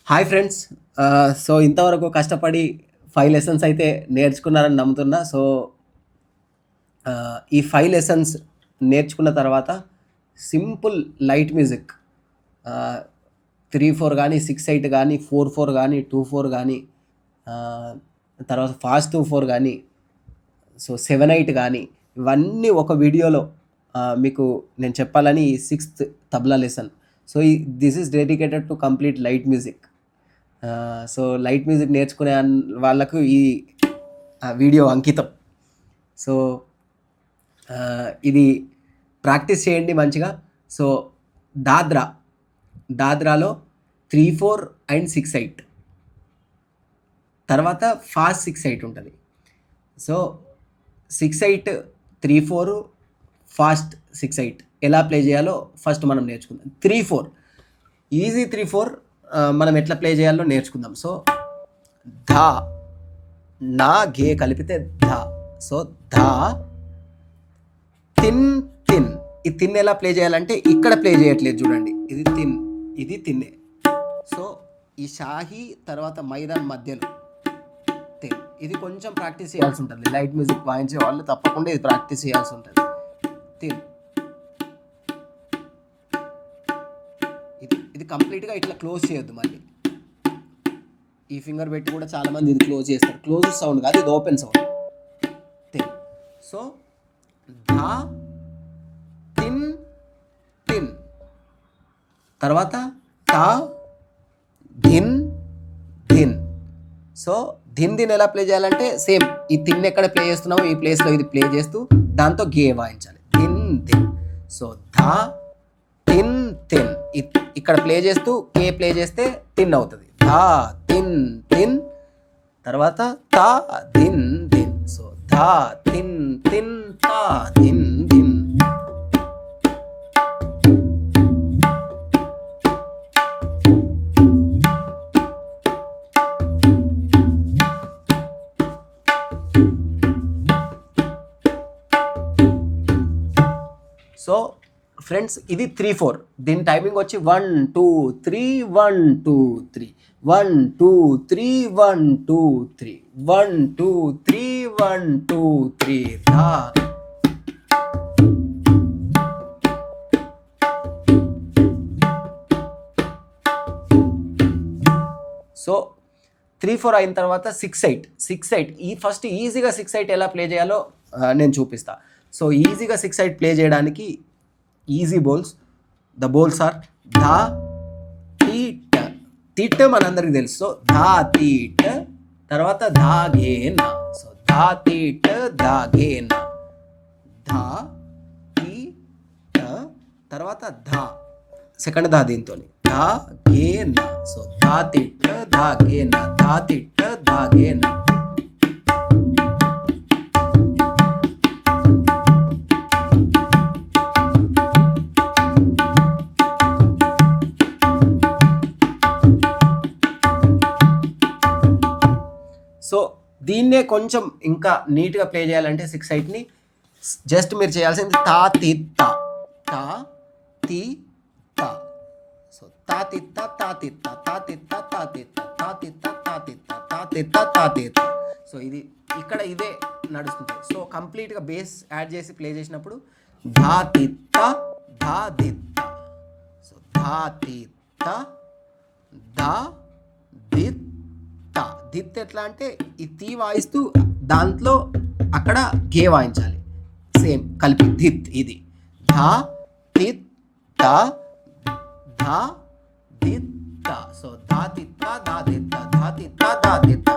Hi friends. So ఇంతవరకు కష్టపడి 5 lessons అయితే నేర్చుకున్నారని నమ్ముతున్నా. సో ఈ 5 లెసన్స్ నేర్చుకున్న తర్వాత సింపుల్ లైట్ మ్యూజిక్ 3/4 గానీ, 6/8 గానీ, 4/4 గానీ, 2/4 గానీ, తర్వాత ఫాస్ట్ 2/4 గానీ, సో 7/8 గానీ, ఇవన్నీ ఒక వీడియోలో మీకు నేను చెప్పాలని ఈ 6th tabla lesson. So this is dedicated to complete light music. So light music నేర్చుకునే వాళ్ళకు ఈ వీడియో అంకితం. సో ఇది ప్రాక్టీస్ చేయండి మంచిగా. సో దాద్రాలో 3/4 అండ్ 6/8, తర్వాత ఫాస్ట్ 6/8 ఉంటుంది. సో 6/8, 3/4, ఫాస్ట్ 6/8 ఎలా ప్లే చేయాలో ఫస్ట్ మనం నేర్చుకుందాం. 3/4 ఈజీ 3/4 మనం ఎట్లా ప్లే చేయాలో నేర్చుకుందాం. సో ధా, నా, గే కలిపితే ధా. సో ధా, తిన్, తిన్. ఈ తిన్ ఎలా ప్లే చేయాలంటే ఇక్కడ ప్లే చేయట్లేదు చూడండి, ఇది తిన్, ఇది తిన్నే. సో ఈ షాహి తర్వాత మైదాన్ మధ్యలో తిన్. ఇది కొంచెం ప్రాక్టీస్ చేయాల్సి ఉంటుంది. లైట్ మ్యూజిక్ వాయించే వాళ్ళు తప్పకుండా ఇది ప్రాక్టీస్ చేయాల్సి ఉంటుంది. తిన్, ఇది కంప్లీట్గా ఇట్లా క్లోజ్ చేయొద్దు. మళ్ళీ ఈ ఫింగర్ పెట్టి కూడా చాలామంది ఇది క్లోజ్ చేస్తారు. క్లోజ్ సౌండ్ కాదు, ఇది ఓపెన్ సౌండ్. తిన్. సో ధా, తిన్, తిన్. తర్వాత తా, ధిన్, ధిన్. సో ధిన్ ధిన్ ఎలా ప్లే చేయాలంటే సేమ్ ఈ తిన్ ఎక్కడ ప్లే చేస్తున్నామో ఈ ప్లేస్లో ఇది ప్లే చేస్తూ దాంతో గే వాయించాలి. ధిన్, ధిన్. సో ధా, తిన్, తిన్. ఇక్కడ ప్లే చేస్తూ కే ప్లే చేస్తే తిన్ అవుతుంది. ధా, తిన్, తిన్. తర్వాత తా, ధిన్, ధిన్. సో ధా, తిన్, తిన్, తా, ధిన్, ధిన్. సో ఫ్రెండ్స్ ఇది 3/4. దీని టైమింగ్ వచ్చి 1 2 3 1 2 3 1 2 3 1 2 3 1 2 3 1 2 3 ధా. సో 3/4 అయిన తర్వాత 6/8 ఈ ఫస్ట్ ఈజీగా 6/8 ఎలా ప్లే చేయాలో నేను చూపిస్తా. సో ఈజీగా 6/8 ప్లే చేయడానికి easy bols. The bols are ధా, తీట్. తీట్ మనందరికి తెలుసు. సో ధా, తీట్. తర్వాత ధా, గే, నా. సో ధా, తీట్, ధా, గే, నా. ధా, తీట్. తర్వాత ధా, సెకండ్ ధా దీంతో ధా, గే, నా. సో ధా, తీట్, ధా, గే, నా. ధా, తీట్, ధా, గే, నా. సో దీన్నే కొంచెం ఇంకా నీట్గా ప్లే చేయాలంటే 6/8ని జస్ట్ మీరు చేయాల్సింది తా, తిత్త, తా, తి, తా. సో తా, తిత్త, తా, తిత్త, తా, తిత్త, తా, తిత్త, తా, తిత్త, తా, తిత్త, తా, తిత్త, తా, తిత్త. సో ఇది ఇక్కడ ఇదే నడుస్తుంది. సో కంప్లీట్గా బేస్ యాడ్ చేసి ప్లే చేసినప్పుడు ధా, తిత్త, ధా, దిత్త. సో ధా, తిత్త, ధా, దిత్. దిత్ ఎట్లా అంటే ఈ తీ వాయిస్తూ దాంట్లో అక్కడ గే వాయించాలి. సేమ్ కలిపి దిత్. ఇది ధా, తిత్, తా, ధా, దిత్, తా. సో ధా, తిత్త, ధా, దిత్త, ధా, తిత్త, ధా, దిత్త.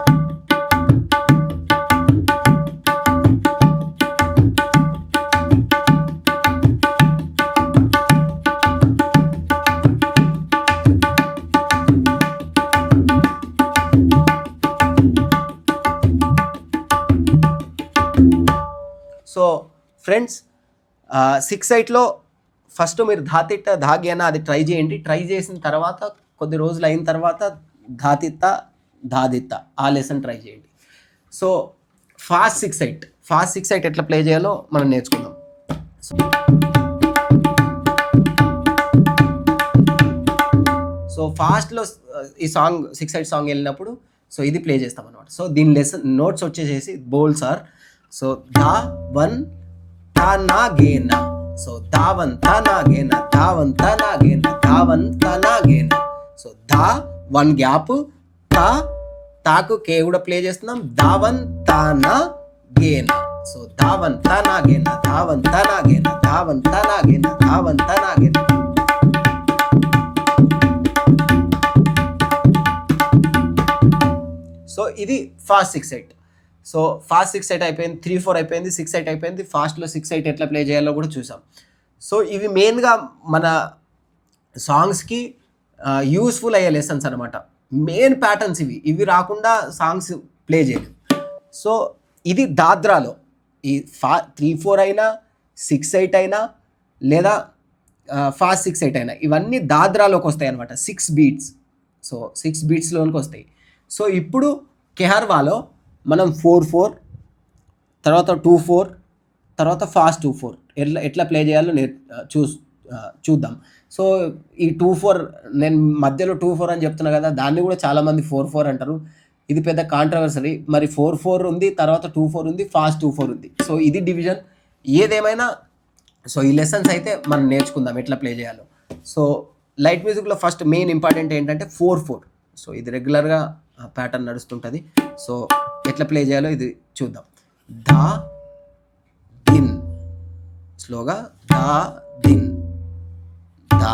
సో ఫ్రెండ్స్ 6/8లో ఫస్ట్ మీరు ధాతిట్ట, ధాగేనా అది ట్రై చేయండి. ట్రై చేసిన తర్వాత కొద్ది రోజులు అయిన తర్వాత ధాతిత్త, ధాదిత్త ఆ లెసన్ ట్రై చేయండి. సో ఫాస్ట్ 6/8 ఎట్లా ప్లే చేయాలో మనం నేర్చుకుందాం. సో ఫాస్ట్లో ఈ సాంగ్ 6/8 సాంగ్ వెళ్ళినప్పుడు సో ఇది ప్లే చేస్తాం అనమాట. సో దీని లెసన్ నోట్స్ వచ్చేసేసి బోల్స్ ఆర్ సో దా వన్ తా నా గేనా, సో దావన్ తా నా గేనా, దావన్ తా నా గేనా, దావన్ తా నా గేనా. సో దా వన్ గ్యాప్, తా తాకు కే కూడా ప్లే చేస్తున్నాం, దావన్ తా నా గేనా. సో దావన్ తా నా గేనా, దావన్ తా నా గేనా, దావన్ తా నా గేనా, దావన్ తా నా గేనా. సో ఇది ఫాస్ట్ 6/8. సో ఫాస్ట్ 6/8 అయిపోయింది, 3/4 అయిపోయింది, 6/8 అయిపోయింది. ఫాస్ట్లో 6/8 ఎట్లా ప్లే చేయాలో కూడా చూసాం. సో ఇవి మెయిన్గా మన సాంగ్స్కి యూస్ఫుల్ అయ్యే లెసన్స్ అనమాట. మెయిన్ ప్యాటర్న్స్ ఇవి రాకుండా సాంగ్స్ ప్లే చేయలేము. సో ఇది దాద్రాలో ఈ 3/4 అయినా 6/8 అయినా లేదా ఫాస్ట్ 6/8 అయినా ఇవన్నీ దాద్రాలోకి వస్తాయి అనమాట. 6 బీట్స్. సో 6 బీట్స్లోనికి వస్తాయి. సో ఇప్పుడు కెహర్వాలో మనం 4/4 తర్వాత 2/4 తర్వాత ఫాస్ట్ 2/4 ఎట్లా ప్లే చేయాలో చూద్దాం. సో ఈ 2/4 నేను మధ్యలో 2/4 అని చెప్తున్నా కదా, దాన్ని కూడా చాలామంది 4/4 అంటారు. ఇది పెద్ద కాంట్రవర్సరీ. మరి 4/4 ఉంది, తర్వాత 2/4 ఉంది, ఫాస్ట్ 2/4 ఉంది. సో ఇది డివిజన్. ఏదేమైనా సో ఈ లెసన్స్ అయితే మనం నేర్చుకుందాం ఎట్లా ప్లే చేయాలో. సో లైట్ మ్యూజిక్లో ఫస్ట్ మెయిన్ ఇంపార్టెంట్ ఏంటంటే 4/4. సో ఇది రెగ్యులర్గా ప్యాటర్న్ నడుస్తుంటుంది. సో ఎట్లా ప్లే చేయాలో ఇది చూద్దాం. దా దిన్, స్లోగా దా దిన్, దా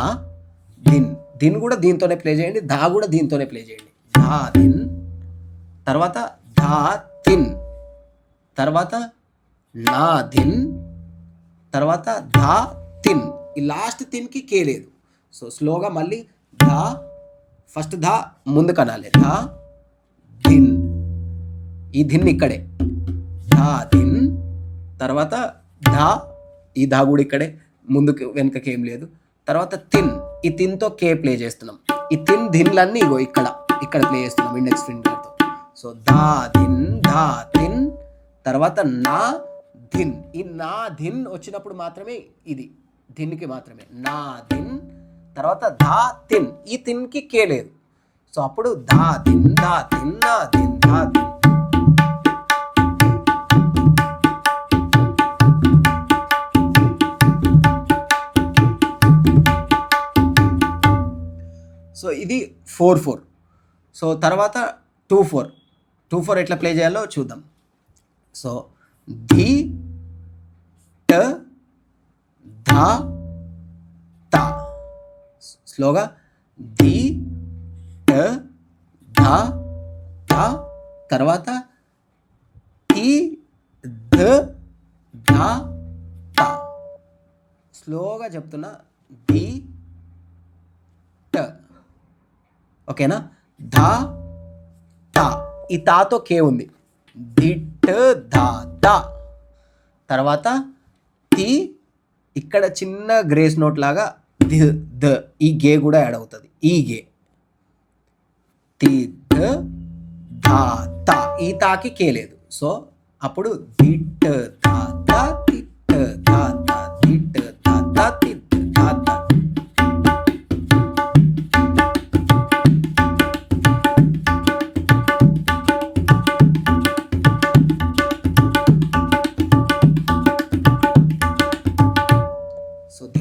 దిన్. దిన్ కూడా దీంతోనే ప్లే చేయండి, దా కూడా దీంతోనే ప్లే చేయండి. దా దిన్, తర్వాత దా తిన్, తర్వాత నా దిన్, తర్వాత దా తిన్. ఈ లాస్ట్ తిన్కి కే లేదు. సో స్లోగా మళ్ళీ దా, ఫస్ట్ దా ముందు కనాలి, దా దిన్, ఈ దిన్ ఇక్కడే, దా దిన్, తర్వాత దా, ఈ దా కూడా ఇక్కడే, ముందుకు వెనుకకి ఏం లేదు. తర్వాత తిన్, ఈ తిన్తో కే ప్లే చేస్తున్నాం. ఈ తిన్ దిన్లన్నీ ఇగో ఇక్కడ ప్లే చేస్తున్నాం ఇండెక్స్ ఫింగర్తో. సో దా దిన్, దా తిన్, తర్వాత నా ధిన్. ఈ నా ధిన్ వచ్చినప్పుడు మాత్రమే ఇది ధిన్కి మాత్రమే నా ధిన్, తర్వాత దా తిన్, ఈ తిన్కి కే లేదు. సో అప్పుడు దా దిన్, దా దిన్, నా దిన్, దా దిన్. సో ఇది 4/4. సో తర్వాత 2/4 ఎట్లా ప్లే చేయాలో చూద్దాం. సో ధీ ట ధా తా, స్లోగా ధీ ట ధా తా, తర్వాత టీ ధ ధా తా. స్లోగా చెప్తున్నా, ధీ ట, ఓకేనా, ధా తా, ఈ తాతో కే ఉంది, ధిట్ ధా దా. తర్వాత తి, ఇక్కడ చిన్న గ్రేస్ నోట్ లాగా ద, ఈ గే కూడా యాడ్ అవుతుంది, ఈ గే, తి ధ ధా తా, ఈ తాకి కే లేదు. సో అప్పుడు ధిట్ ధా దా, ధిట్ ధా దా, ధిట్ ధా దా, ధిట్ ధా దా.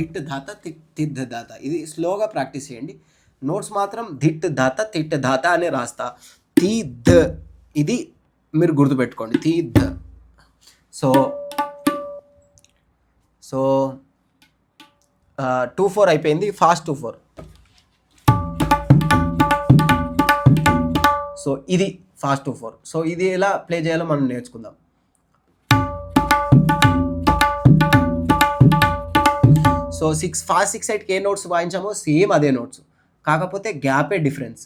ధిట్ ధాత తిద్ ధాత, ఇది స్లోగా ప్రాక్టీస్ చేయండి. నోట్స్ మాత్రం ధిట్ ధాత తిట్ ధాత అనే రాస్తా. తి ద, ఇది మీరు గుర్తుపెట్టుకోండి, తి ద. సో 2/4 అయిపోయింది, ఫాస్ట్ 2/4. సో ఇది ఫాస్ట్ 2/4. సో ఇది ఎలా ప్లే చేయాలో మనం నేర్చుకుందాం. సో ఫాస్ట్ 6/8 ఏ నోట్స్ వాయించామో సేమ్ అదే నోట్స్, కాకపోతే గ్యాపే డిఫరెన్స్.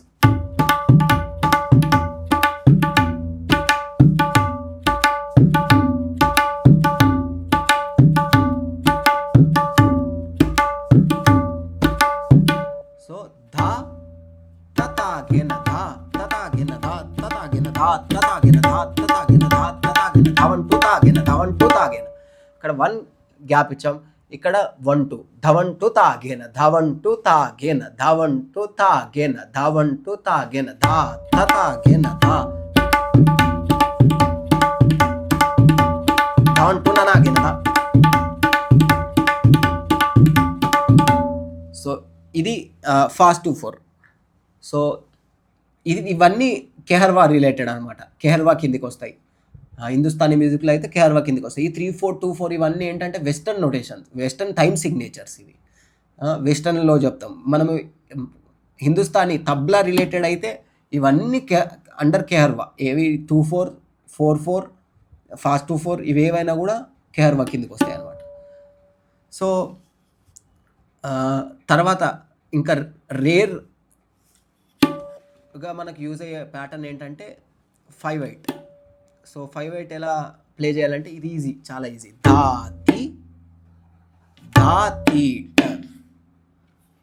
సో ధా తతా గిన ధా, తతా గిన ధా, తతా గిన ధా, తతా గిన ధా, తతా గిన ధా, తతా గిన ధవన్ టుతా గిన, ధవన్ టుతా గిన. ఇక్కడ 1 గ్యాప్ ఇచ్చాం. ఇక్కడ 1 2 ధవంటు తాగేన ధవంటు తాగేన ధవంటు తాగేన ధవంటు తాగేన ధా ధ తాగేన ధా ధవంటు నాగేన ధా. సో ఇది ఫాస్ట్ 2/4. సో ఇవన్నీ కెహర్వా రిలేటెడ్ అనమాట, కెహర్వా కిందికి వస్తాయి. హిందుస్థానీ మ్యూజిక్లో అయితే కెహర్వా కిందికి వస్తాయి. ఈ 3/4 2/4 ఇవన్నీ ఏంటంటే western notations, western time signatures. ఇవి వెస్టర్న్లో చెప్తాం. మనము హిందుస్థానీ తబ్లా రిలేటెడ్ అయితే ఇవన్నీ అండర్ కెహర్వా. ఏవి 2/4 4/4 ఫాస్ట్ 2/4 ఇవి ఏవైనా కూడా కెహర్వా కిందికి వస్తాయి అనమాట. సో తర్వాత ఇంకా రేర్గా మనకు యూజ్ అయ్యే ప్యాటర్న్ ఏంటంటే 5/8. సో 5/8 ఎలా ప్లే చేయాలంటే ఇది ఈజీ, చాలా ఈజీ. దా తి దా తి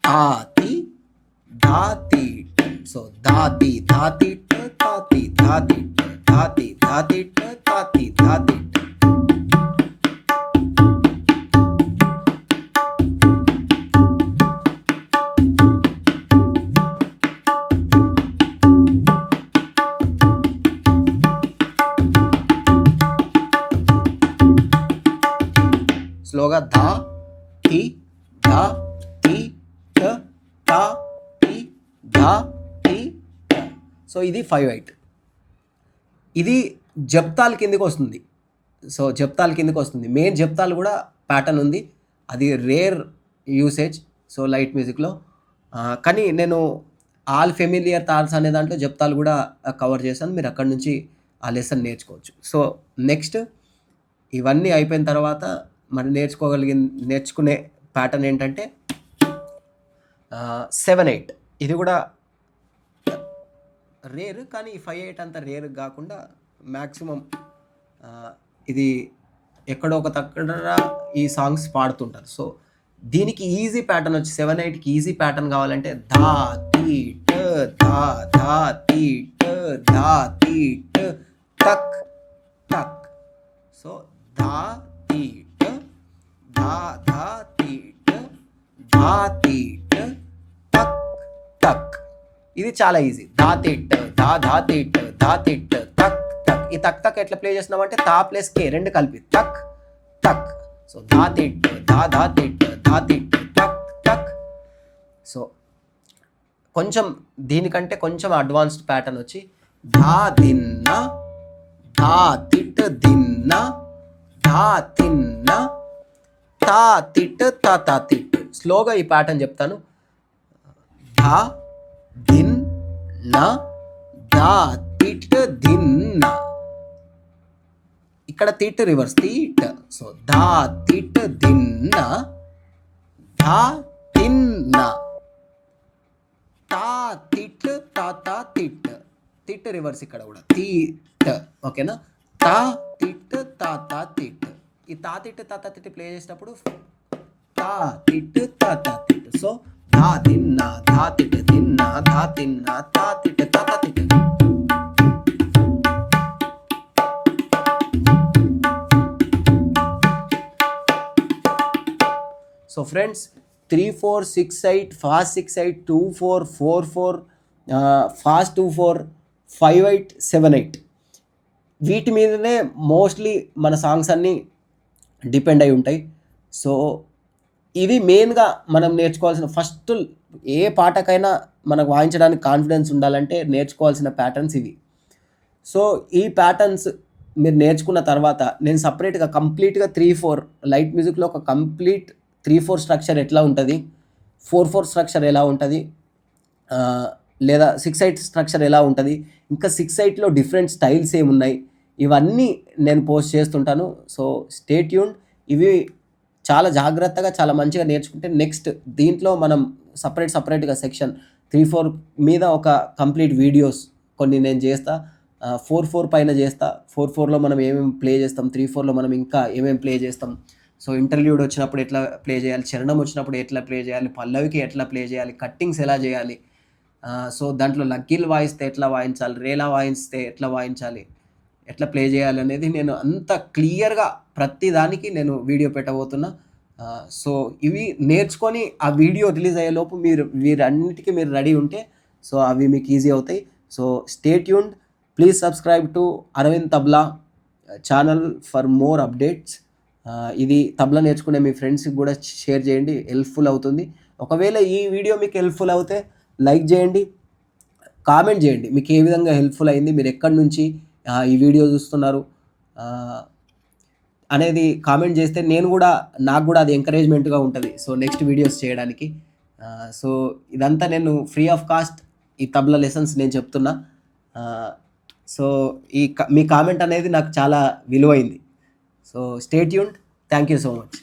దా తి దా తి. సో దా తి దా తి దా తి దా తి దా తి దా తి దా తి దా తి. స్లోగా ధా తి ధా తి ధా తి ధా తి. సో ఇది 5/8. ఇది జప్తాల్ కిందకి వస్తుంది. సో జప్తాల్ కిందకి వస్తుంది. మెయిన్ జప్తాల్ కూడా ప్యాటర్న్ ఉంది, అది రేర్ యూసేజ్ సో లైట్ మ్యూజిక్లో. కానీ నేను ఆల్ ఫెమిలియర్ తాల్స్ అనే దాంట్లో జప్తాలు కూడా కవర్ చేశాను, మీరు అక్కడి నుంచి ఆ లెసన్ నేర్చుకోవచ్చు. సో నెక్స్ట్ ఇవన్నీ అయిపోయిన తర్వాత మరి నేర్చుకునే ప్యాటర్న్ ఏంటంటే 7/8. ఇది కూడా రేర్, కానీ ఈ 5/8 అంత రేర్ కాకుండా మ్యాక్సిమం ఇది ఎక్కడో ఒక దగ్గర ఈ సాంగ్స్ పాడుతుంటారు. సో దీనికి ఈజీ ప్యాటర్న్ వచ్చి 7/8కి ఈజీ ప్యాటర్న్ కావాలంటే ధా తి ట ధా ధా తి ట ధా తి ట టక్ టక్. సో ధా తి ట ధా ధా తి ట ధా తి ట టక్ టక్. ఇది చాలా ఈజీ. ధా తి ట ధా ధా తి ట ధా తి ట టక్ టక్. ఈ టక్ టక్ ఎట్లా ప్లే చేస్తున్నామంటే తా ప్లస్ కే రెండు కలిపి టక్ టక్. సో ధా తి ట ధా ధా తి ట ధా తి ట టక్ టక్. సో కొంచెం దీనికంటే కొంచెం అడ్వాన్స్డ్ ప్యాటర్న్ వచ్చి ధా దిన్న ధా తిట్ దిన్న ధా తిన్న తా తిట్ తా తా తిట్. స్లోగా ఈ ప్యాటర్న్ చెప్తాను. ధా దిన్న ధా తిట్ దిన్న. ఇక్కడ తిట్ రివర్స్ తీట్. సో ధా తిట్ దిన్న ధా తిన్న తా తిట్ తా తా తిట్. తిట్ రివర్స్ ఇక్కడ కూడా తీట్. ఓకేనా? తా తిట్ తా తా తిట్. ఈ తా తిట్ తా తా తిట్ ప్లే చేసేటప్పుడు తా తిట్ తా తా తిట్. సో ధా తిన్న ధా తిట్ తిన్న ధా తిన్న తా తిట్ తా తా తిట్. సో ఫ్రెండ్స్ 3/4 6/8 ఫాస్ట్ 6/8 2/4 4/4 ఫాస్ట్ 2/4 5/8 7/8 వీటి మీదనే మోస్ట్లీ మన సాంగ్స్ అన్నీ డిపెండ్ అయి ఉంటాయి. సో ఇవి మెయిన్గా మనం నేర్చుకోవాల్సిన ఫస్ట్ ఏ పాటకైనా మనకు వాయించడానికి కాన్ఫిడెన్స్ ఉండాలంటే నేర్చుకోవాల్సిన ప్యాటర్న్స్ ఇవి. సో ఈ ప్యాటర్న్స్ మీరు నేర్చుకున్న తర్వాత నేను సపరేట్గా కంప్లీట్గా 3/4 లైట్ మ్యూజిక్లో ఒక కంప్లీట్ 3/4 స్ట్రక్చర్ ఎట్లా ఉంటుంది, 4/4 స్ట్రక్చర్ ఎలా ఉంటుంది, లేదా 6/8 స్ట్రక్చర్ ఎలా ఉంటుంది, ఇంకా 6/8లో డిఫరెంట్ స్టైల్స్ ఏమున్నాయి, ఇవన్నీ నేను పోస్ట్ చేస్తుంటాను. So stay tuned. ఇవి చాలా జాగ్రత్తగా చాలా మంచిగా నేర్చుకుంటే నెక్స్ట్ దీంట్లో మనం సపరేట్గా సెక్షన్ 3/4 మీద ఒక కంప్లీట్ వీడియోస్ కొన్ని నేను చేస్తా. 4/4 పైన చేస్తా. 4/4లో మనం ఏమేమి ప్లే చేస్తాం, 3/4లో మనం ఇంకా ఏమేమి ప్లే చేస్తాం. సో ఇంటర్వ్యూడ్ వచ్చినప్పుడు ఎట్లా ప్లే చేయాలి, చరణం వచ్చినప్పుడు ఎట్లా ప్లే చేయాలి, పల్లవికి ఎట్లా ప్లే చేయాలి, కట్టింగ్స్ ఎలా చేయాలి, సో దాంట్లో లక్కీలు వాయిస్తే ఎట్లా వాయించాలి, రేలా వాయిస్తే ఎట్లా వాయించాలి, ఎట్లా ప్లే చేయాలి అనేది నేను అంత క్లియర్గా ప్రతి దానికి నేను వీడియో పెట్టబోతున్నా. సో ఇవి నేర్చుకొని ఆ వీడియో రిలీజ్ అయ్యేలోపు వీరన్నిటికీ మీరు రెడీ ఉంటే సో అవి మీకు ఈజీ అవుతాయి. So stay tuned. Please subscribe to Aravind Tabla channel for more updates. ఇది తబలా నేర్చుకునే మీ ఫ్రెండ్స్కి కూడా షేర్ చేయండి, హెల్ప్ఫుల్ అవుతుంది. ఒకవేళ ఈ వీడియో మీకు హెల్ప్ఫుల్ అవుతే లైక్ చేయండి, కామెంట్ చేయండి మీకు ఏ విధంగా హెల్ప్ఫుల్ అయింది, మీరు ఎక్కడి నుంచి ఈ వీడియో చూస్తున్నారు అనేది కామెంట్ చేస్తే నాకు కూడా అది ఎంకరేజ్మెంట్గా ఉంటుంది సో నెక్స్ట్ వీడియోస్ చేయడానికి. సో ఇదంతా నేను ఫ్రీ ఆఫ్ కాస్ట్ ఈ తబలా లెసన్స్ నేను చెప్తున్నా. సో మీ కామెంట్ అనేది నాకు చాలా విలువైంది. So stay tuned. Thank you so much.